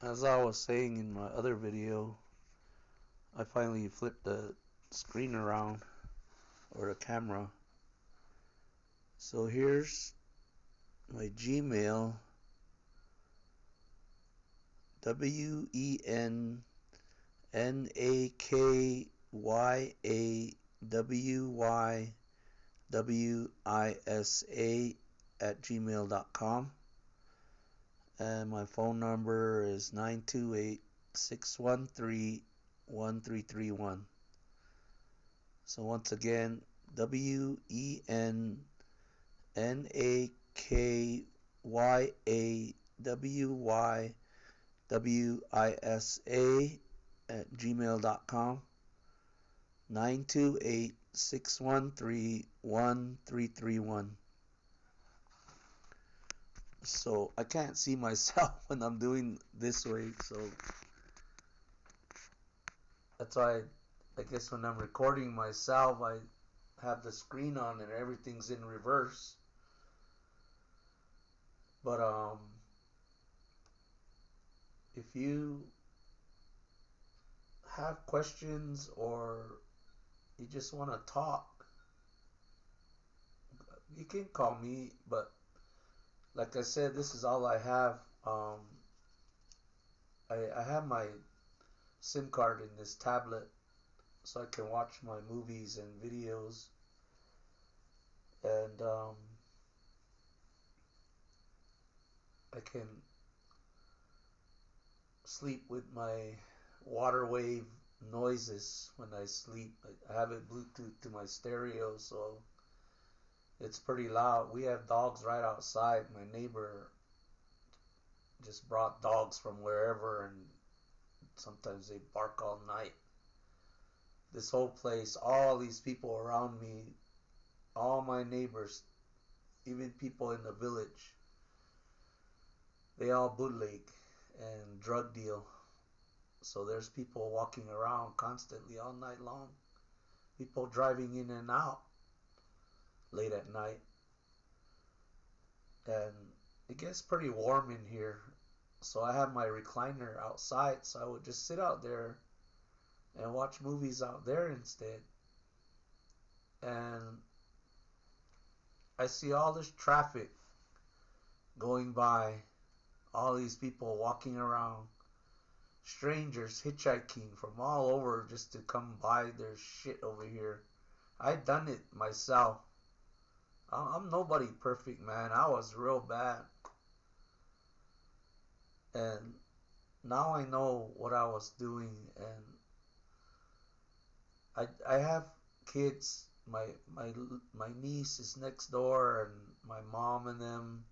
As I was saying in my other video, I finally flipped the screen around, or the camera. So here's my Gmail, WENNAKYWYWISA and my phone number is 928-613-1331. So once again, WENNAKYWYWISA@gmail.com. 928-613-1331. So I can't see myself when I'm doing this way, so that's why I guess when I'm recording myself I have the screen on and everything's in reverse. But if you have questions or you just want to talk, you can call me. But like I said, this is all I have. I have my SIM card in this tablet so I can watch my movies and videos, and I can sleep with my water wave noises when I sleep. I have it Bluetooth to my stereo, so it's pretty loud. We have dogs right outside. My neighbor just brought dogs from wherever, and sometimes they bark all night. This whole place, all these people around me, all my neighbors, even people in the village, they all bootleg and drug deal. So there's people walking around constantly all night long. People driving in and out late at night. And it gets pretty warm in here. So I have my recliner outside, so I would just sit out there and watch movies out there instead. And I see all this traffic going by, all these people walking around, strangers hitchhiking from all over just to come buy their shit over here. I done it myself. I'm nobody perfect, man. I was real bad. And now I know what I was doing, and I have kids. My niece is next door, and my mom and them,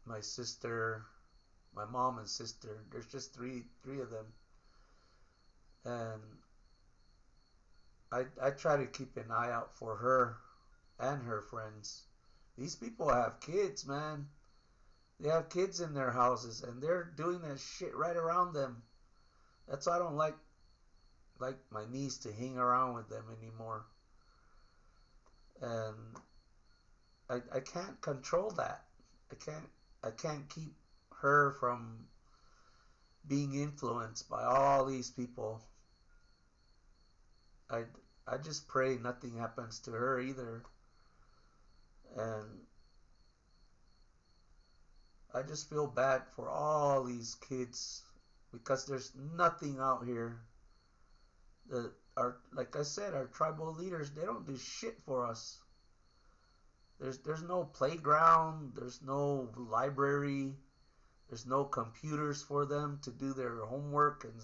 my sister, my mom and sister. There's just three of them, and I try to keep an eye out for her and her friends. These people have kids, man. They have kids in their houses, and they're doing that shit right around them. That's why I don't like my niece to hang around with them anymore. And I can't control that. I can't keep her from being influenced by all these people. I I just pray nothing happens to her either. And I just feel bad for all these kids because there's nothing out here that are, like I said, our tribal leaders, they don't do shit for us. There's no playground, there's no library, there's no computers for them to do their homework and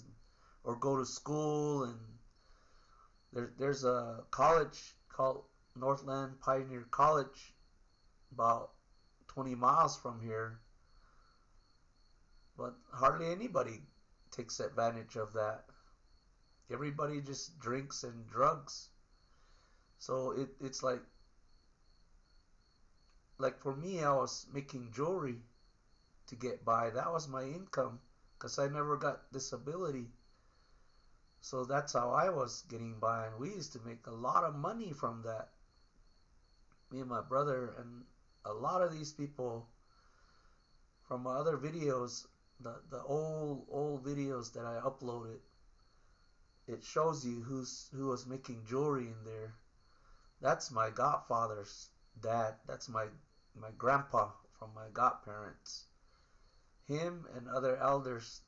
or go to school. And there's a college called Northland Pioneer College about 20 miles from here, but hardly anybody takes advantage of that. Everybody just drinks and drugs. So it's like for me, I was making jewelry to get by. That was my income because I never got disability. So that's how I was getting by, and we used to make a lot of money from that. Me and my brother, and a lot of these people from my other videos, the old videos that I uploaded, it shows you who was making jewelry in there. That's my godfather's dad. That's my grandpa from my godparents. Him and other elders,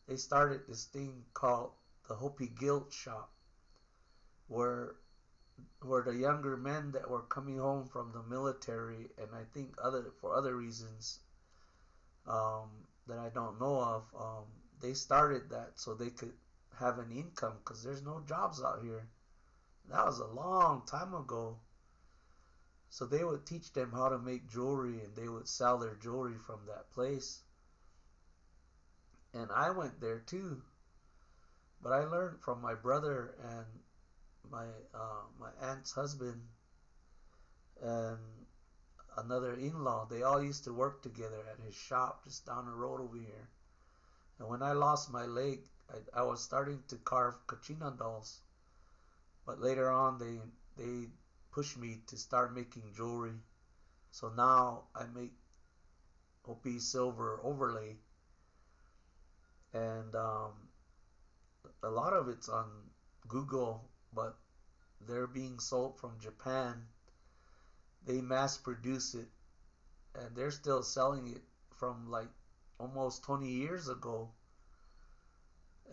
they started this thing called the Hopi Guild Shop, where the younger men that were coming home from the military, and I think for other reasons that I don't know of, they started that so they could have an income because there's no jobs out here. That was a long time ago. So they would teach them how to make jewelry, and they would sell their jewelry from that place. And I went there too, but I learned from my brother and my aunt's husband and another in-law. They all used to work together at his shop just down the road over here. And when I lost my leg, I was starting to carve kachina dolls, but later on they pushed me to start making jewelry. So now I make Hopi silver overlay, and a lot of it's on Google, but they're being sold from Japan. They mass produce it, and they're still selling it from like almost 20 years ago,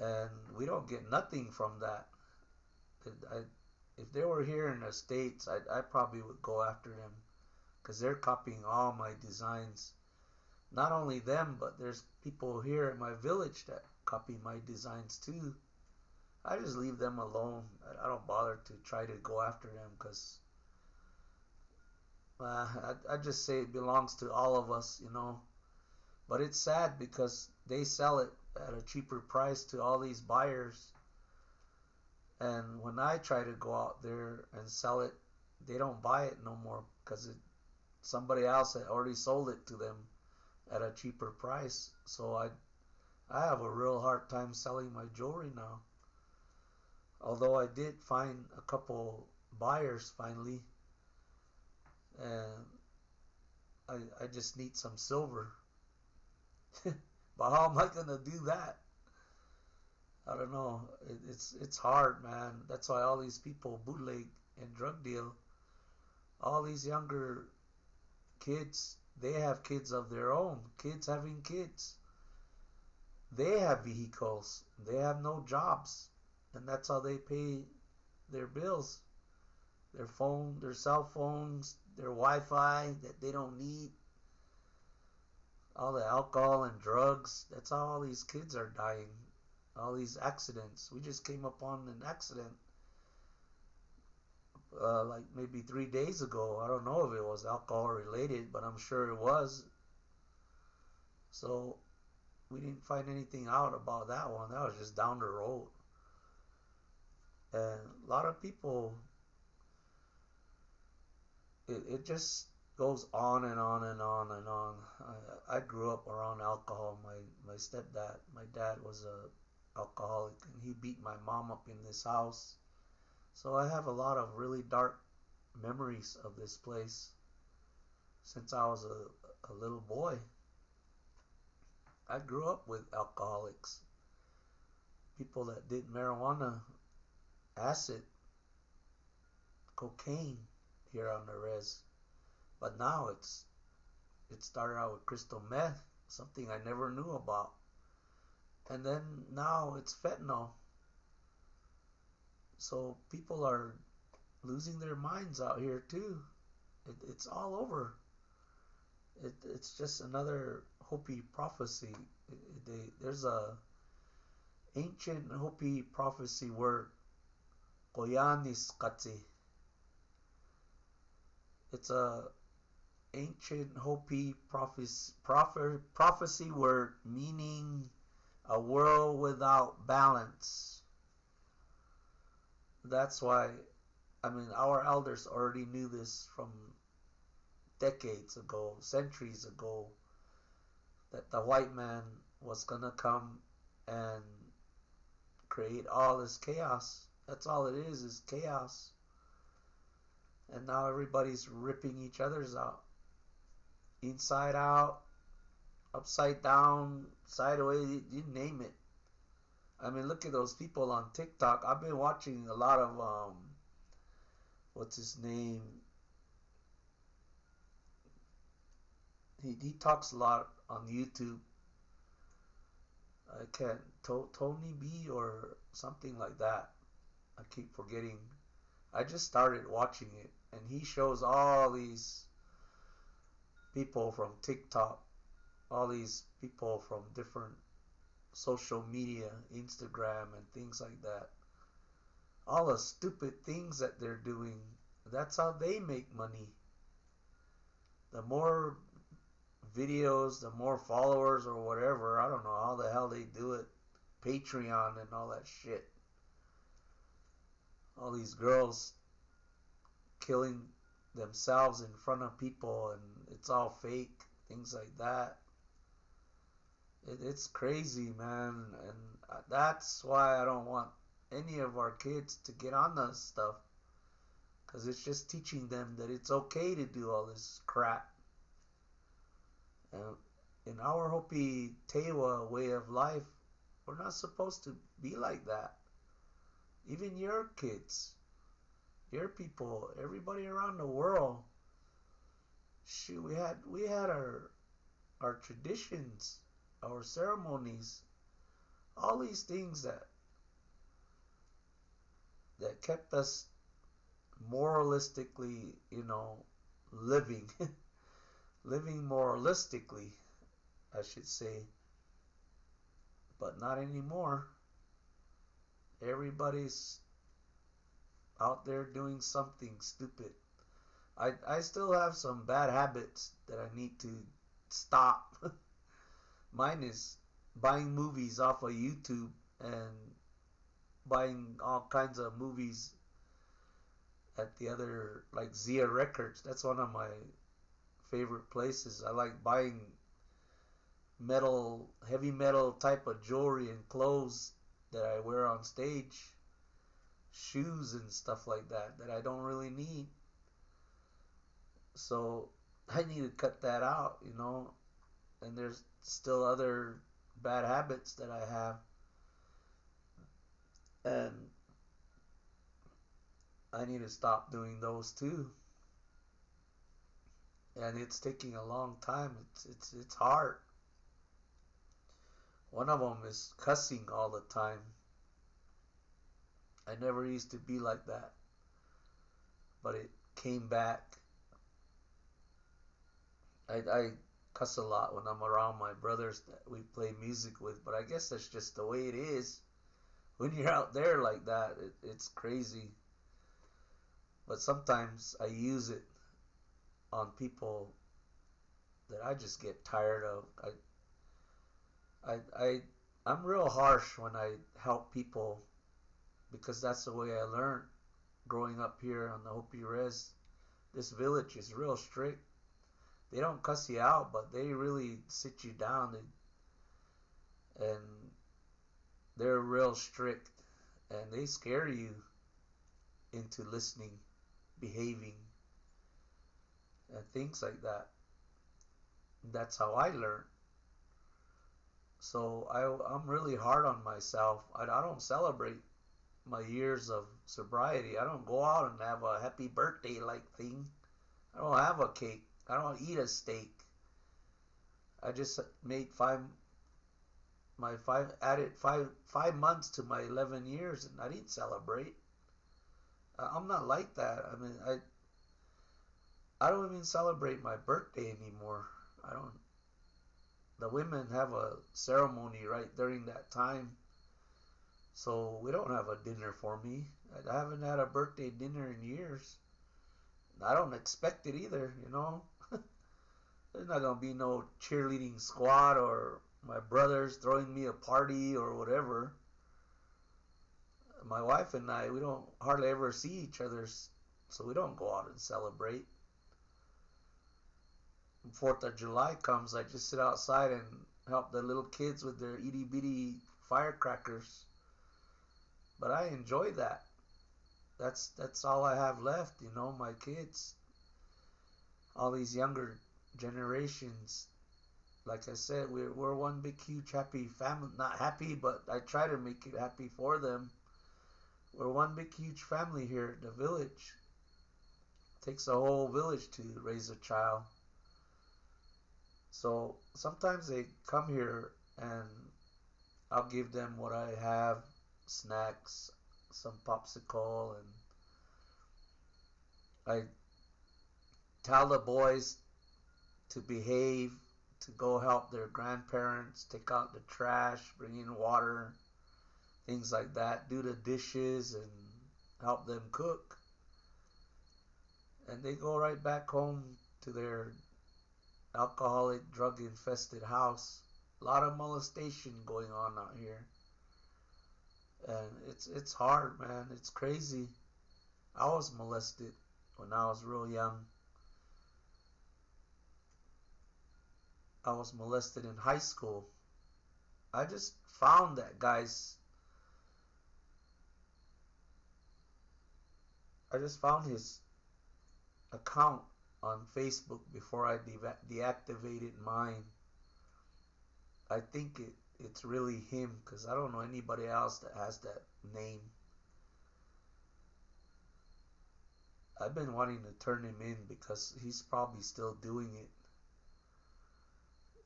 and we don't get nothing from that. If they were here in the States, I probably would go after them because they're copying all my designs. Not only them, but there's people here in my village that copy my designs too. I just leave them alone. I don't bother to try to go after them because I just say it belongs to all of us, you know. But it's sad because they sell it at a cheaper price to all these buyers. And when I try to go out there and sell it, they don't buy it no more because somebody else had already sold it to them at a cheaper price. So I have a real hard time selling my jewelry now. Although I did find a couple buyers finally, and I just need some silver. But how am I gonna do that? I don't know. It's hard, man. That's why all these people bootleg and drug deal. All these younger kids, they have kids of their own. Kids having kids. They have vehicles. They have no jobs, and that's how they pay their bills. Their phone, their cell phones, their Wi-Fi that they don't need. All the alcohol and drugs. That's how all these kids are dying. All these accidents. We just came upon an accident like maybe 3 days ago. I don't know if it was alcohol related, but I'm sure it was. So we didn't find anything out about that one. That was just down the road. And a lot of people, it just goes on and on and on and on. I grew up around alcohol. My stepdad, my dad was a alcoholic, and he beat my mom up in this house. So I have a lot of really dark memories of this place since I was a little boy. I grew up with alcoholics, people that did marijuana, acid, cocaine here on the res. But now it started out with crystal meth, something I never knew about. And then now it's fentanyl. So people are losing their minds out here too. It's all over. It's just another Hopi prophecy. There's a ancient Hopi prophecy word, Koyaniskatsi. It's a ancient Hopi prophecy word meaning a world without balance. That's why, our elders already knew this from decades ago, centuries ago, that the white man was gonna come and create all this chaos. That's all it is chaos. And now everybody's ripping each other's out, inside out, upside down, sideways, you name it. I mean, look at those people on TikTok. I've been watching a lot of what's his name? He talks a lot on YouTube. I can't Tony B or something like that. I keep forgetting. I just started watching it, and he shows all these people from TikTok, all these people from different social media, Instagram, and things like that. All the stupid things that they're doing. That's how they make money. The more videos, the more followers or whatever. I don't know how the hell they do it. Patreon and all that shit. All these girls killing themselves in front of people and it's all fake. Things like that. It's crazy, man. And that's why I don't want any of our kids to get on this stuff. Because it's just teaching them that it's okay to do all this crap. And in our Hopi Tewa way of life, we're not supposed to be like that. Even your kids, your people, everybody around the world. Shoot, we had our traditions, our ceremonies, all these things that kept us moralistically, living, living moralistically, I should say, but not anymore. Everybody's out there doing something stupid. I still have some bad habits that I need to stop. Mine is buying movies off of YouTube and buying all kinds of movies at the other, like Zia Records. That's one of my favorite places. I like buying heavy metal type of jewelry and clothes that I wear on stage, shoes and stuff like that I don't really need. So I need to cut that out. And there's still other bad habits that I have, and I need to stop doing those too. And it's taking a long time. It's hard. One of them is cussing all the time. I never used to be like that, but it came back. I cuss a lot when I'm around my brothers that we play music with, but I guess that's just the way it is. When you're out there like that, it's crazy. But sometimes I use it on people that I just get tired of. I'm real harsh when I help people because that's the way I learned growing up here on the Hopi Res. This village is real strict. They don't cuss you out, but they really sit you down and they're real strict and they scare you into listening, behaving, and things like that. That's how I learned. So I'm really hard on myself. I don't celebrate my years of sobriety. I don't go out and have a happy birthday like thing. I don't have a cake. I don't eat a steak. I just made added 5 months to my 11 years, and I didn't celebrate. I'm not like that. I mean, I don't even celebrate my birthday anymore. I don't. The women have a ceremony right during that time, so we don't have a dinner for me. I haven't had a birthday dinner in years. I don't expect it either. There's not gonna be no cheerleading squad or my brothers throwing me a party or whatever. My wife and I, we don't hardly ever see each other, so we don't go out and celebrate. 4th of July comes, I just sit outside and help the little kids with their itty bitty firecrackers. But I enjoy that. That's all I have left, my kids. All these younger generations, like I said, we're one big huge happy family. Not happy, but I try to make it happy for them. We're one big huge family here at the village. It takes a whole village to raise a child. So sometimes they come here and I'll give them what I have, snacks, some popsicle, and I tell the boys to behave, to go help their grandparents, take out the trash, bring in water, things like that, do the dishes and help them cook. And they go right back home to their alcoholic, drug infested house. A lot of molestation going on out here. And it's hard, man. It's crazy. I was molested when I was real young. I was molested in high school. I just found that guy's I just found his account on Facebook before I deactivated mine. I think it's really him because I don't know anybody else that has that name. I've been wanting to turn him in because he's probably still doing it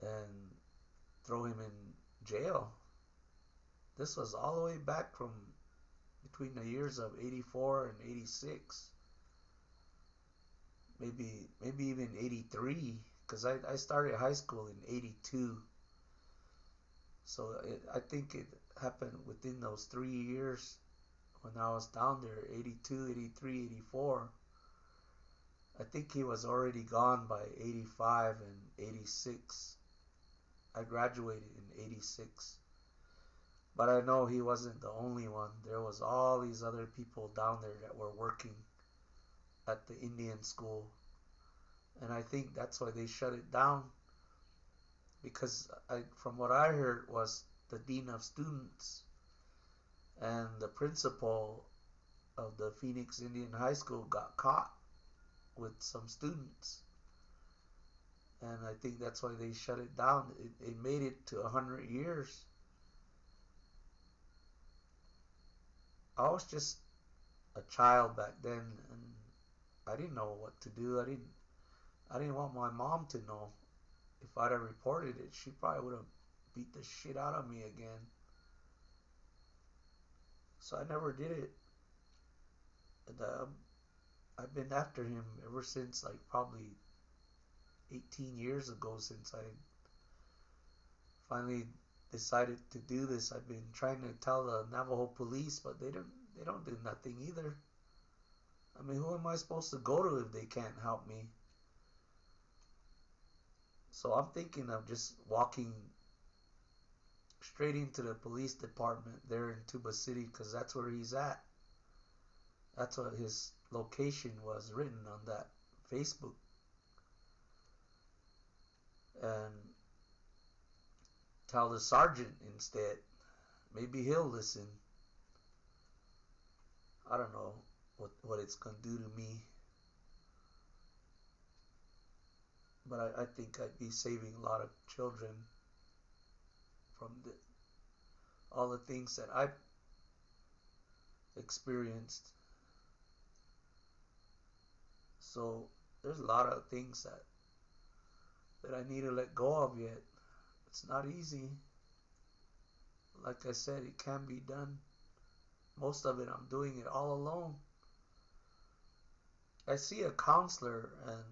and throw him in jail. This was all the way back from between the years of 84 and 86. Maybe even 83 because I started high school in 82. So I think it happened within those 3 years when I was down there, 82, 83, 84. I think he was already gone by 85 and 86. I graduated in 86. But I know he wasn't the only one. There was all these other people down there that were working at the Indian school. And I think that's why they shut it down. Because from what I heard was the dean of students and the principal of the Phoenix Indian High School got caught with some students. And I think that's why they shut it down. It made it to 100 years. I was just a child back then, and I didn't know what to do. I didn't want my mom to know. If I'd have reported it, she probably would have beat the shit out of me again. So I never did it. And I've been after him ever since, like probably 18 years ago, since I finally decided to do this. I've been trying to tell the Navajo police, but they don't do nothing either. I mean, who am I supposed to go to if they can't help me? So I'm thinking of just walking straight into the police department there in Tuba City because that's where he's at. That's what his location was written on that Facebook. And tell the sergeant instead. Maybe he'll listen. I don't know what it's going to do to me. But I think I'd be saving a lot of children from all the things that I've experienced. So there's a lot of things that I need to let go of yet. It's not easy. Like I said, it can be done. Most of it, I'm doing it all alone. I see a counselor and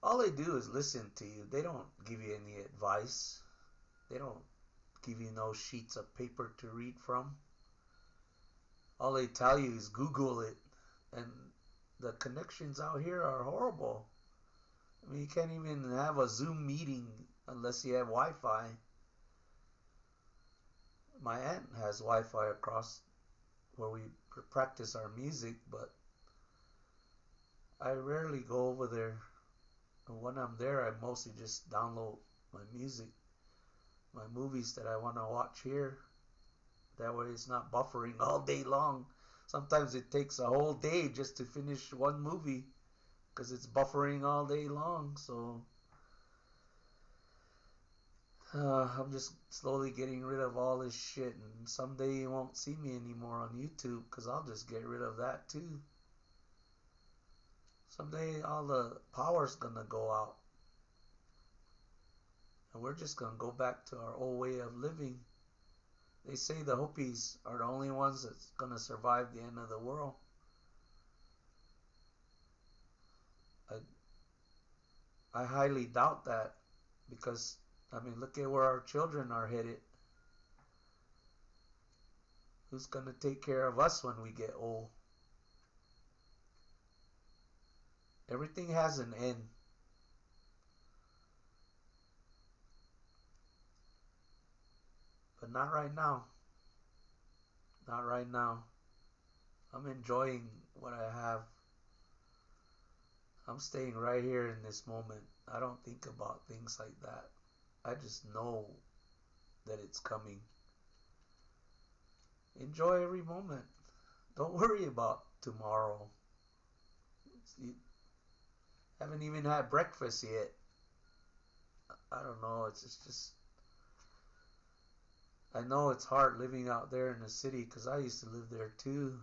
all they do is listen to you. They don't give you any advice. They don't give you no sheets of paper to read from. All they tell you is Google it. And the connections out here are horrible. I mean, you can't even have a Zoom meeting unless you have Wi-Fi. My aunt has Wi-Fi across where we practice our music, but I rarely go over there. And when I'm there, I mostly just download my music, my movies that I want to watch here. That way it's not buffering all day long. Sometimes it takes a whole day just to finish one movie because it's buffering all day long. So I'm just slowly getting rid of all this shit, and someday you won't see me anymore on YouTube because I'll just get rid of that too. Someday all the power's gonna go out, and we're just gonna go back to our old way of living. They say the Hopis are the only ones that's gonna survive the end of the world. I highly doubt that because, I mean, look at where our children are headed. Who's gonna take care of us when we get old? Everything has an end. But not right now. Not right now. I'm enjoying what I have. I'm staying right here in this moment. I don't think about things like that. I just know that it's coming. Enjoy every moment. Don't worry about tomorrow. You haven't even had breakfast yet. I don't know. It's just. I know it's hard living out there in the city because I used to live there too,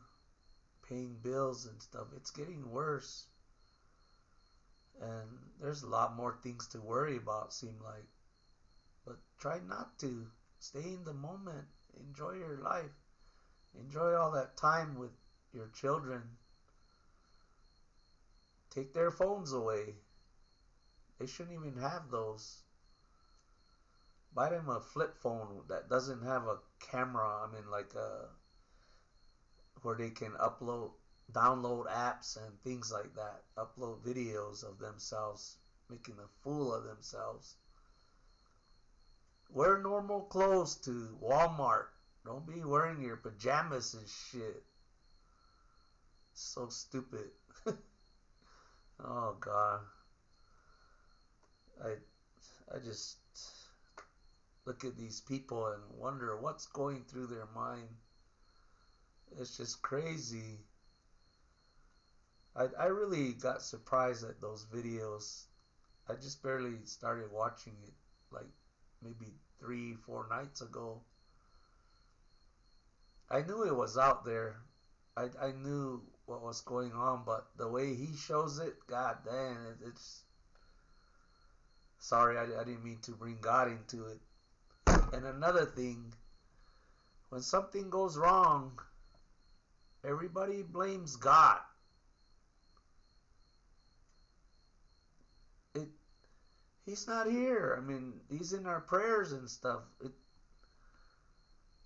paying bills and stuff. It's getting worse. And there's a lot more things to worry about, seem like. But try not to. Stay in the moment. Enjoy your life. Enjoy all that time with your children. Take their phones away. They shouldn't even have those. Buy them a flip phone that doesn't have a camera. I mean, like where they can download apps and things like that. Upload videos of themselves, making a fool of themselves. Wear normal clothes to Walmart. Don't be wearing your pajamas and shit. So stupid. Oh God. I I just look at these people and wonder what's going through their mind. It's just crazy. I really got surprised at those videos. I just barely started watching it like maybe 3, 4 nights ago. I knew it was out there. I knew what was going on, but the way he shows it, god damn, it's. Sorry, I didn't mean to bring God into it. And another thing, when something goes wrong, everybody blames God. It He's not here. I mean, he's in our prayers and stuff.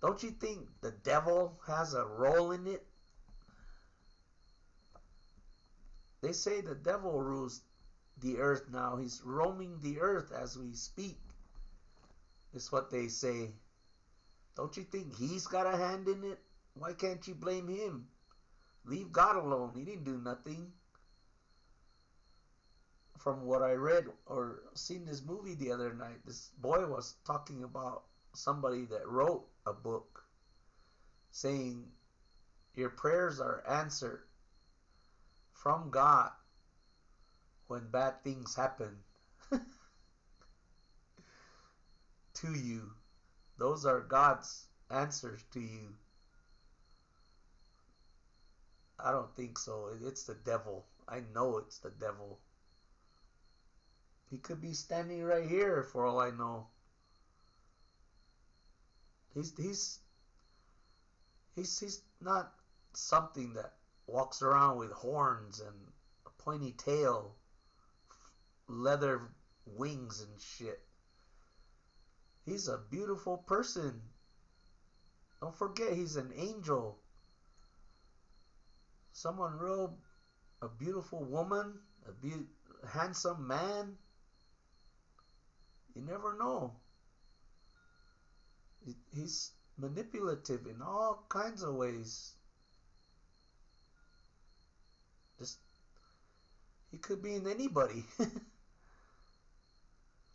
Don't you think the devil has a role in it? They say the devil rules the earth now. He's roaming the earth as we speak, is what they say. Don't you think he's got a hand in it? Why can't you blame him? Leave God alone. He didn't do nothing. From what I read or seen this movie the other night, this boy was talking about somebody that wrote a book saying your prayers are answered from God when bad things happen to you. Those are God's answers to you. I don't think so. It's the devil. I know it's the devil. He could be standing right here for all I know. He's not something that walks around with horns and a pointy tail, leather wings and shit. He's a beautiful person. Don't forget he's an angel. Someone real, a beautiful woman, handsome man. You never know. He's manipulative in all kinds of ways. Just he could be in anybody.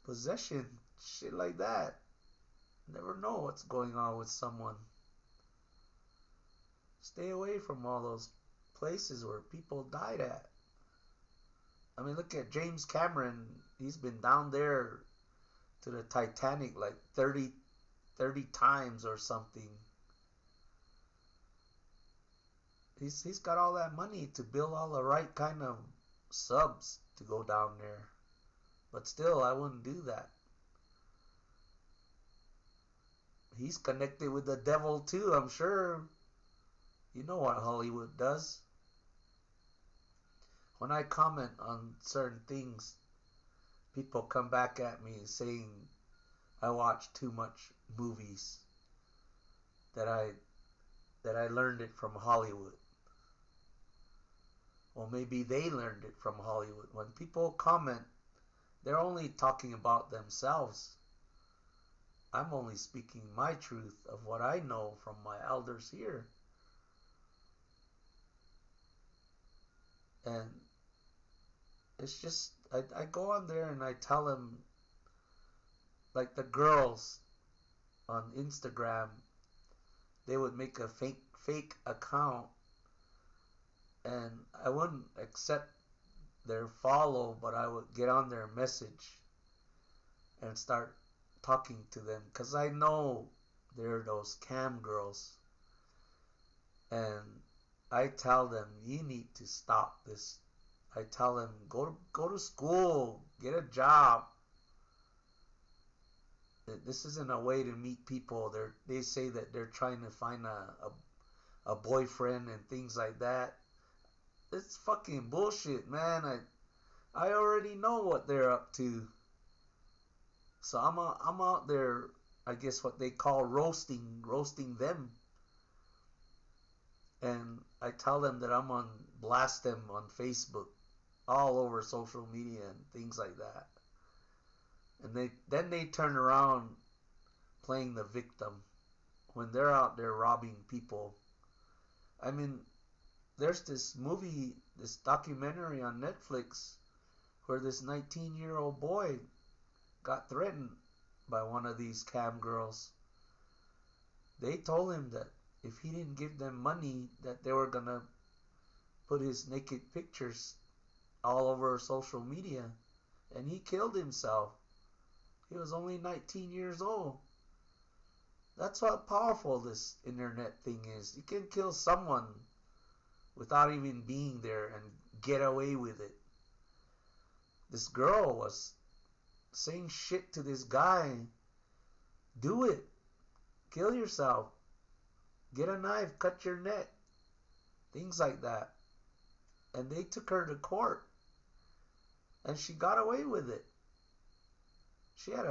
Possession, shit like that. Never know what's going on with someone. Stay away from all those places where people died at. I mean, look at James Cameron. He's been down there to the Titanic like 30 times or something. He's got all that money to build all the right kind of subs to go down there. But still, I wouldn't do that. He's connected with the devil too, I'm sure. You know what Hollywood does. When I comment on certain things, people come back at me saying I watch too much movies, that I learned it from Hollywood. Well, maybe they learned it from Hollywood. When people comment, they're only talking about themselves. I'm only speaking my truth of what I know from my elders here. And it's just, I go on there and I tell them, like the girls on Instagram, they would make a fake account, and I wouldn't accept their follow, but I would get on their message and start talking to them, because I know they're those cam girls, and I tell them, you need to stop this. I tell them, go to school, get a job. This isn't a way to meet people. They say that they're trying to find a boyfriend and things like that. It's fucking bullshit, man. I already know what they're up to. So I'm out there, I guess what they call roasting them. And I tell them that I'm on blast them on Facebook, all over social media and things like that. And they turn around playing the victim when they're out there robbing people. I mean, there's this movie, this documentary on Netflix where this 19-year-old boy got threatened by one of these cam girls. They told him that if he didn't give them money, that they were gonna put his naked pictures all over social media, and he killed himself. He was only 19 years old. That's how powerful this internet thing is. You can kill someone without even being there and get away with it. This girl was saying shit to this guy. Do it. Kill yourself. Get a knife, cut your neck. Things like that. And they took her to court. And she got away with it. She had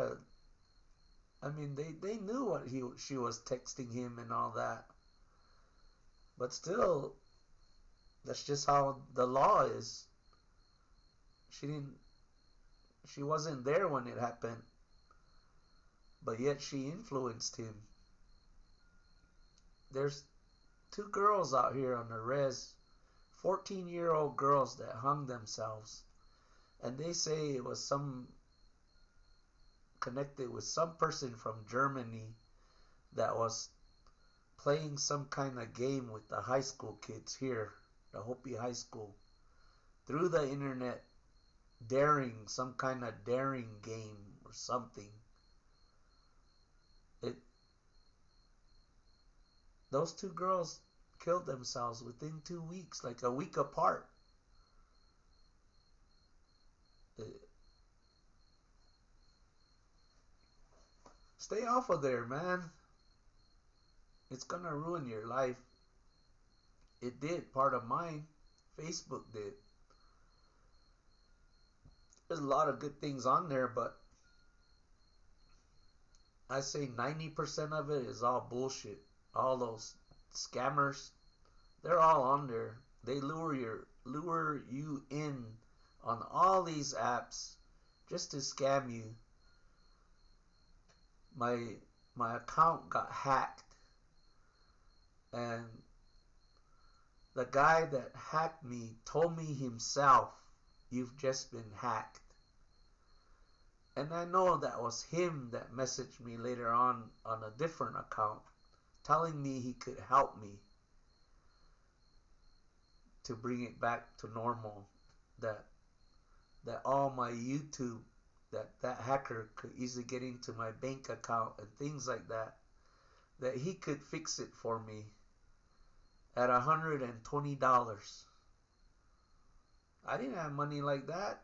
they knew what she was texting him and all that. But still, that's just how the law is. She wasn't there when it happened. But yet she influenced him. There's 2 girls out here on the res, 14-year-old girls that hung themselves. And they say it was connected with some person from Germany that was playing some kind of game with the high school kids here, the Hopi High School, through the internet, some kind of daring game or something. Those 2 girls killed themselves within 2 weeks, like a week apart. Stay off of there, man. It's gonna ruin your life. It did, part of mine. Facebook did. There's a lot of good things on there, but I say 90% of it is all bullshit. All those scammers, they're all on there. They lure you in on all these apps just to scam you. My account got hacked, and the guy that hacked me told me himself, "You've just been hacked." And I know that was him that messaged me later on a different account, telling me he could help me to bring it back to normal. That all my YouTube that hacker could easily get into my bank account and things like that he could fix it for me at $120. I didn't have money like that.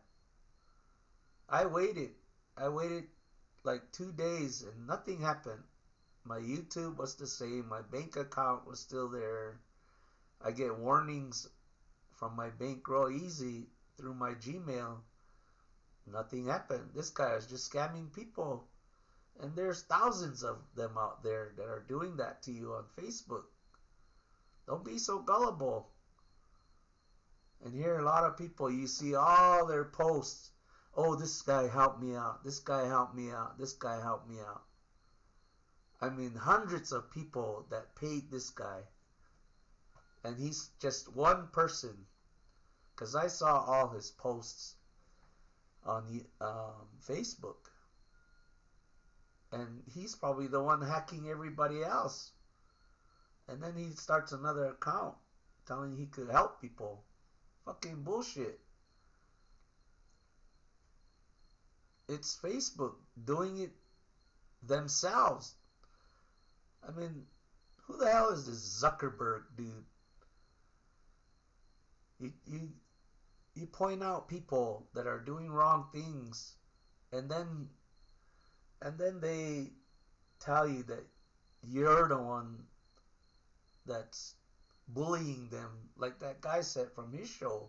I waited. I waited like 2 days and nothing happened. My YouTube was the same. My bank account was still there. I get warnings from my bank real easy through my Gmail. Nothing happened. This guy is just scamming people. And there's thousands of them out there that are doing that to you on Facebook. Don't be so gullible. And here a lot of people, you see all their posts. Oh, this guy helped me out. This guy helped me out. This guy helped me out. I mean, hundreds of people that paid this guy. And he's just one person. Because I saw all his posts on Facebook. And he's probably the one hacking everybody else. And then he starts another account telling he could help people. Fucking bullshit. It's Facebook doing it themselves. I mean, who the hell is this Zuckerberg dude? You point out people that are doing wrong things, and then they tell you that you're the one that's bullying them, like that guy said from his show,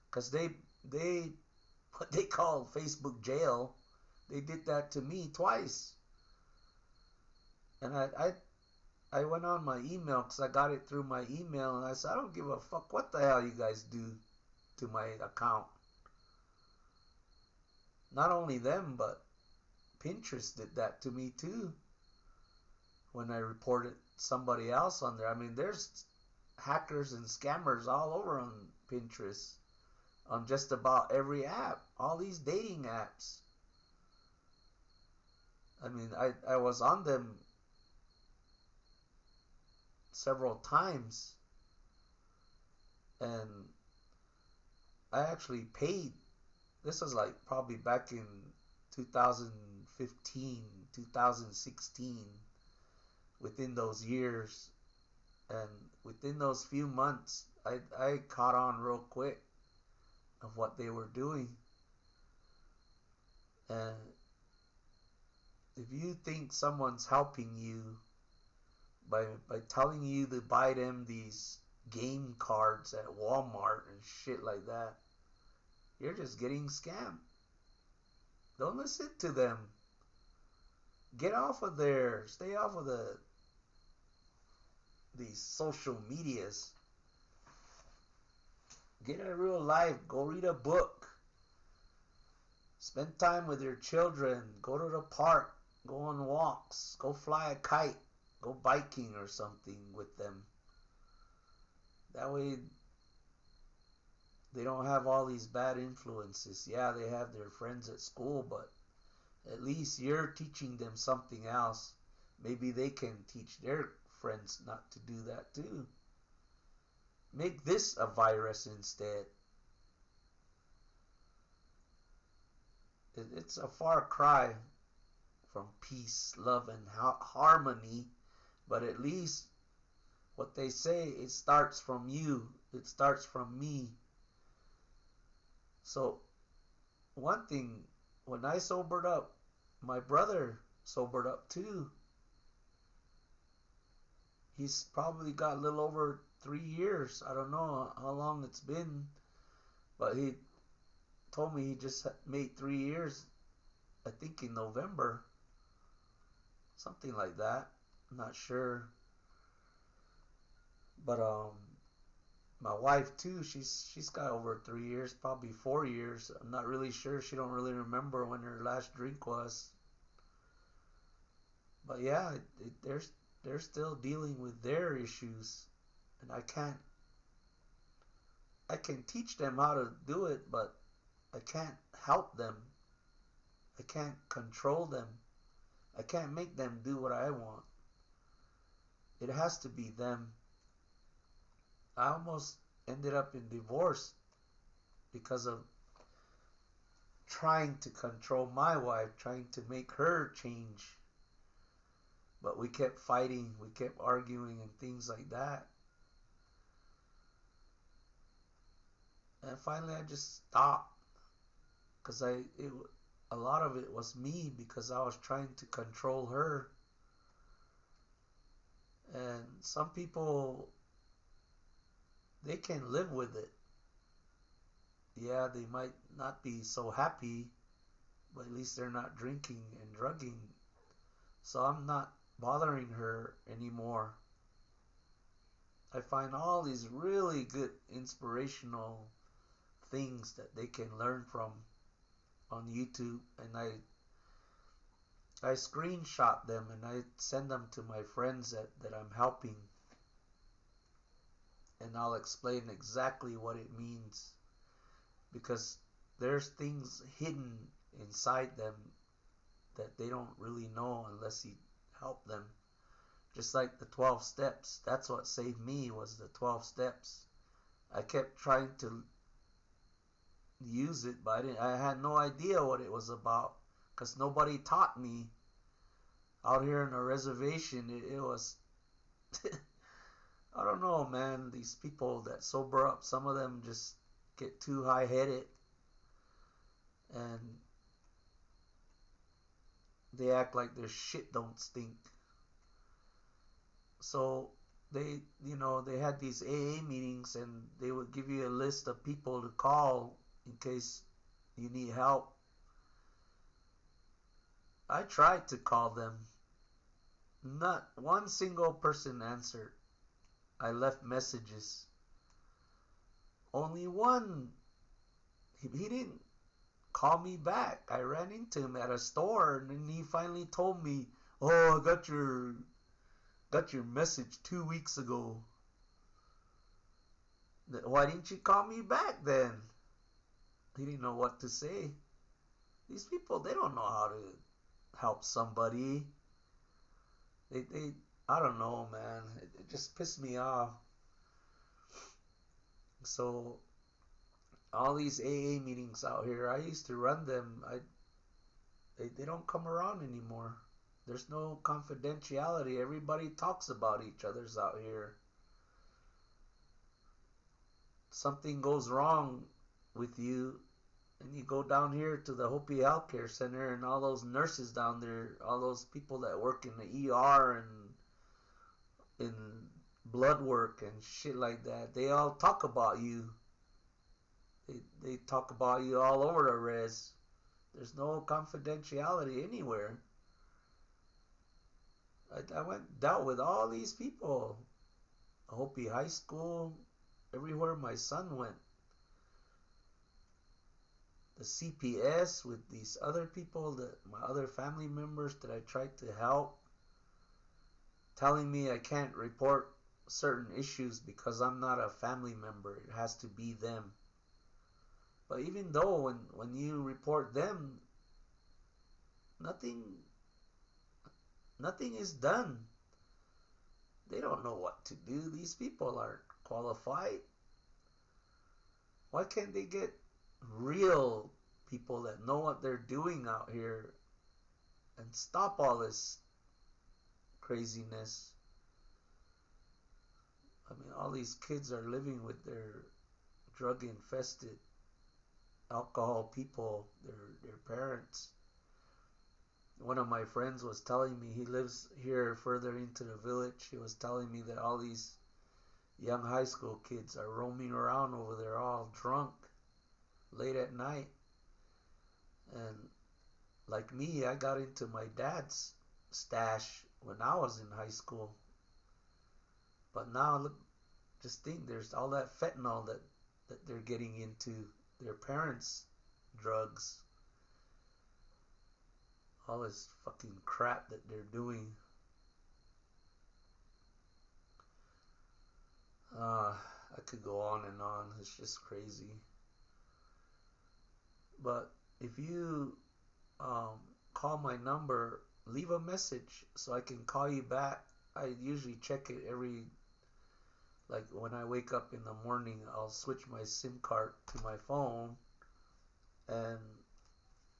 because they what they call Facebook jail. They did that to me twice, and I went on my email because I got it through my email, and I said, I don't give a fuck what the hell you guys do to my account. Not only them, but Pinterest did that to me too when I reported somebody else on there. I mean, there's hackers and scammers all over on Pinterest, on just about every app, all these dating apps. I mean, I was on them several times, and I actually paid. This was like probably back in 2015, 2016, within those years. And within those few months, I caught on real quick of what they were doing. And if you think someone's helping you by telling you to buy them these game cards at Walmart and shit like that, you're just getting scammed. Don't listen to them. Get off of there. Stay off of these social medias. Get a real life. Go read a book. Spend time with your children. Go to the park. Go on walks. Go fly a kite. Go biking or something with them. That way they don't have all these bad influences. Yeah, they have their friends at school, but at least you're teaching them something else. Maybe they can teach their friends not to do that too. Make this a virus instead. It's a far cry from peace, love, and harmony, but at least what they say, it starts from you. It starts from me. So one thing, when I sobered up, my brother sobered up too. He's probably got a little over 3 years. I don't know how long it's been, but he told me he just made 3 years, I think in November, something like that. I'm not sure. But my wife too, she's got over 3 years, probably 4 years. I'm not really sure. She don't really remember when her last drink was. But yeah, they're still dealing with their issues, and I can teach them how to do it, but I can't help them. I can't control them. I can't make them do what I want. It has to be them. I almost ended up in divorce because of trying to control my wife, trying to make her change. But we kept fighting, we kept arguing and things like that. And finally I just stopped because a lot of it was me because I was trying to control her. And some people, they can live with it. Yeah, they might not be so happy, but at least they're not drinking and drugging. So I'm not bothering her anymore. I find all these really good inspirational things that they can learn from on YouTube, and I screenshot them and I send them to my friends that I'm helping, and I'll explain exactly what it means, because there's things hidden inside them that they don't really know unless you help them. Just like the 12 steps. That's what saved me, was the 12 steps. I kept trying to use it, but I had no idea what it was about because nobody taught me. Out here in a reservation, it was I don't know, man. These people that sober up, some of them just get too high-headed and they act like their shit don't stink. So they had these AA meetings and they would give you a list of people to call in case you need help. I tried to call them. Not one single person answered. I left messages. Only one. He didn't call me back. I ran into him at a store and then he finally told me, "Oh, I got your message 2 weeks ago." Why didn't you call me back then? He didn't know what to say. These people, they don't know how to help somebody. They I don't know, man. It just pissed me off. So all these AA meetings out here, I used to run them. They don't come around anymore. There's no confidentiality. Everybody talks about each other's out here. Something goes wrong with you, and you go down here to the Hopi Healthcare Center, and all those nurses down there, all those people that work in the ER and in blood work and shit like that, they all talk about you. They talk about you all over the res. There's no confidentiality anywhere. I went dealt with all these people. Hopi High School, everywhere my son went. The CPS with these other people, my other family members that I tried to help, telling me I can't report certain issues because I'm not a family member. It has to be them. But even though when you report them, nothing is done. They don't know what to do. These people aren't qualified. Why can't they get real people that know what they're doing out here and stop all this craziness? I mean, all these kids are living with their drug infested alcohol people, their parents. One of my friends was telling me, he lives here further into the village. He was telling me that all these young high school kids are roaming around over there all drunk late at night. And like me, I got into my dad's stash when I was in high school. But now look, just think, there's all that fentanyl that they're getting into, their parents' drugs. All this fucking crap that they're doing. I could go on and on. It's just crazy. But if you call my number, leave a message so I can call you back. I usually check it like when I wake up in the morning, I'll switch my SIM card to my phone, and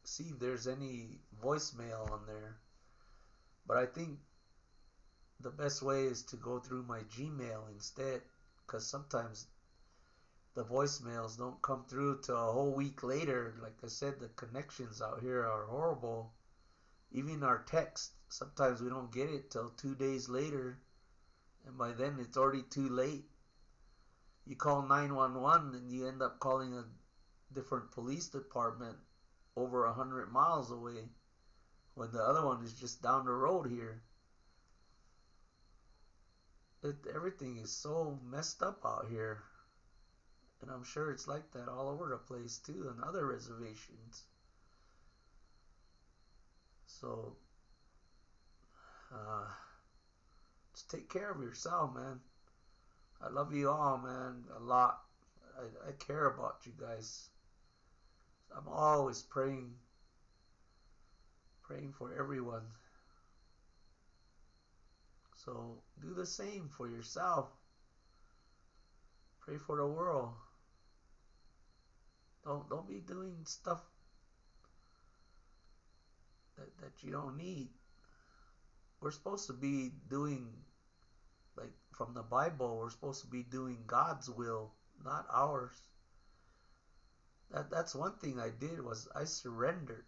see if there's any voicemail on there. But I think the best way is to go through my Gmail instead, because sometimes the voicemails don't come through till a whole week later. Like I said, the connections out here are horrible. Even our text, sometimes we don't get it till 2 days later, and by then it's already too late. You call 911 and you end up calling a different police department over 100 miles away when the other one is just down the road here. Everything is so messed up out here, and I'm sure it's like that all over the place too, on other reservations. So uh, just take care of yourself, man. I love you all, man, a lot. I care about you guys. I'm always praying for everyone. So do the same for yourself. Pray for the world. Don't be doing stuff that you don't need. We're supposed to be doing, like from the Bible, we're supposed to be doing God's will, not ours. That's one thing I did, was I surrendered.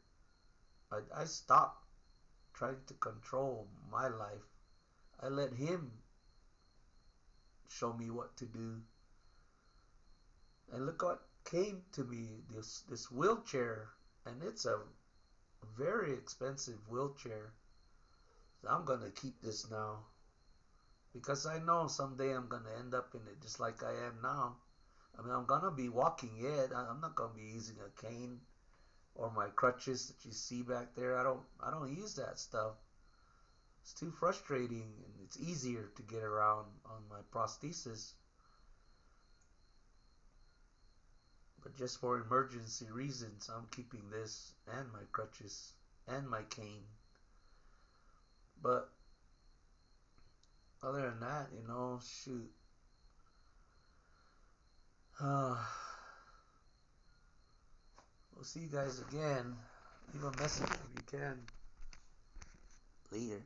I stopped trying to control my life. I let him show me what to do. And look what came to me, this wheelchair, and it's a very expensive wheelchair. So I'm gonna keep this now, because I know someday I'm gonna end up in it just like I am now. I mean, I'm gonna be walking it. I'm not gonna be using a cane or my crutches that you see back there. I don't use that stuff. It's too frustrating, and it's easier to get around on my prosthesis. But just for emergency reasons, I'm keeping this and my crutches and my cane. But other than that, shoot. We'll see you guys again. Leave a message if you can. Later.